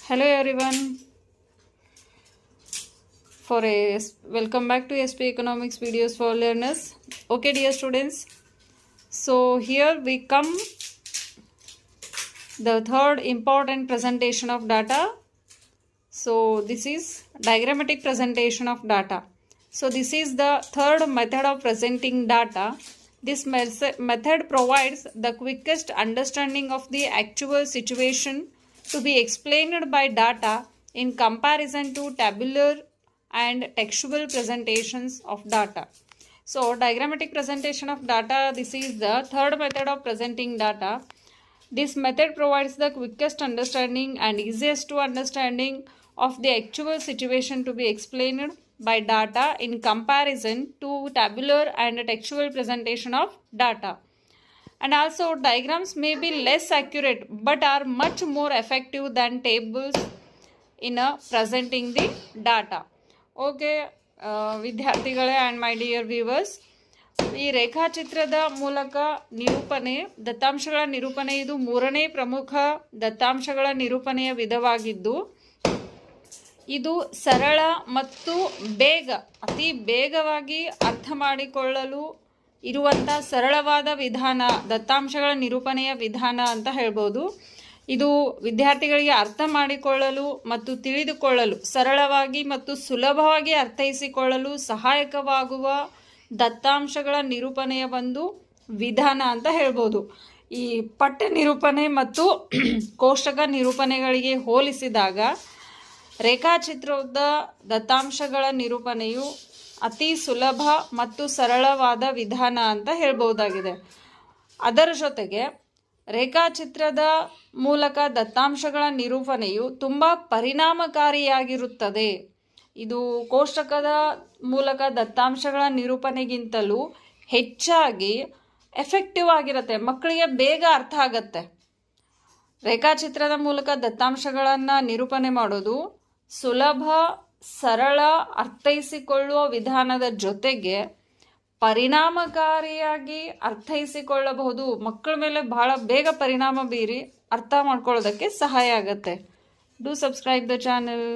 Hello everyone. Welcome back to SP Economics videos for learners. Okay, dear students. So here we come the third important presentation of data. So this is diagrammatic presentation of data. So this is the third method of presenting data. This method provides the quickest understanding of the actual situation to be explained by data in comparison to tabular and textual presentations of data. So diagrammatic presentation of data, this is the third method of presenting data. This method provides the quickest understanding and easiest to understanding of the actual situation to be explained by data in comparison to tabular and textual presentation of data. And also diagrams may be less accurate but are much more effective than tables in presenting the data. Okay, ವಿದ್ಯಾರ್ಥಿಗಳೇ and my dear viewers, ಈ ರೇಖಾಚಿತ್ರದ ಮೂಲಕ ನಿರೂಪಣೆ, ದತ್ತಾಂಶಗಳ ನಿರೂಪಣೆ ಇದು ಮೂರನೇ ಪ್ರಮುಖ ದತ್ತಾಂಶಗಳ ನಿರೂಪಣೆಯ ವಿಧವಾಗಿದ್ದು, ಇದು ಸರಳ ಮತ್ತು ಅತಿ ಬೇಗವಾಗಿ ಅರ್ಥ ಮಾಡಿಕೊಳ್ಳಲು ಇರುವಂಥ ಸರಳವಾದ ವಿಧಾನ, ದತ್ತಾಂಶಗಳ ನಿರೂಪಣೆಯ ವಿಧಾನ ಅಂತ ಹೇಳ್ಬೋದು. ಇದು ವಿದ್ಯಾರ್ಥಿಗಳಿಗೆ ಅರ್ಥ ಮಾಡಿಕೊಳ್ಳಲು ಮತ್ತು ತಿಳಿದುಕೊಳ್ಳಲು, ಸರಳವಾಗಿ ಮತ್ತು ಸುಲಭವಾಗಿ ಅರ್ಥೈಸಿಕೊಳ್ಳಲು ಸಹಾಯಕವಾಗುವ ದತ್ತಾಂಶಗಳ ನಿರೂಪಣೆಯ ಒಂದು ವಿಧಾನ ಅಂತ ಹೇಳ್ಬೋದು. ಈ ಪಠ್ಯ ನಿರೂಪಣೆ ಮತ್ತು ಕೋಷ್ಟಕ ನಿರೂಪಣೆಗಳಿಗೆ ಹೋಲಿಸಿದಾಗ ರೇಖಾಚಿತ್ರದ ದತ್ತಾಂಶಗಳ ನಿರೂಪಣೆಯು ಅತಿ ಸುಲಭ ಮತ್ತು ಸರಳವಾದ ವಿಧಾನ ಅಂತ ಹೇಳ್ಬೋದಾಗಿದೆ. ಅದರ ಜೊತೆಗೆ ರೇಖಾಚಿತ್ರದ ಮೂಲಕ ದತ್ತಾಂಶಗಳ ನಿರೂಪಣೆಯು ತುಂಬ ಪರಿಣಾಮಕಾರಿಯಾಗಿರುತ್ತದೆ. ಇದು ಕೋಷ್ಟಕದ ಮೂಲಕ ದತ್ತಾಂಶಗಳ ನಿರೂಪಣೆಗಿಂತಲೂ ಹೆಚ್ಚಾಗಿ ಎಫೆಕ್ಟಿವ್ ಆಗಿರುತ್ತೆ, ಮಕ್ಕಳಿಗೆ ಬೇಗ ಅರ್ಥ ಆಗತ್ತೆ. ರೇಖಾಚಿತ್ರದ ಮೂಲಕ ದತ್ತಾಂಶಗಳನ್ನು ನಿರೂಪಣೆ ಮಾಡೋದು ಸುಲಭ, ಸರಳ, ಅರ್ಥೈಸಿಕೊಳ್ಳುವ ವಿಧಾನದ ಜೊತೆಗೆ ಪರಿಣಾಮಕಾರಿಯಾಗಿ ಅರ್ಥೈಸಿಕೊಳ್ಳಬಹುದು. ಮಕ್ಕಳ ಮೇಲೆ ಬಹಳ ಬೇಗ ಪರಿಣಾಮ ಬೀರಿ ಅರ್ಥ ಮಾಡ್ಕೊಳ್ಳೋದಕ್ಕೆ ಸಹಾಯ ಆಗುತ್ತೆ. Do subscribe the channel.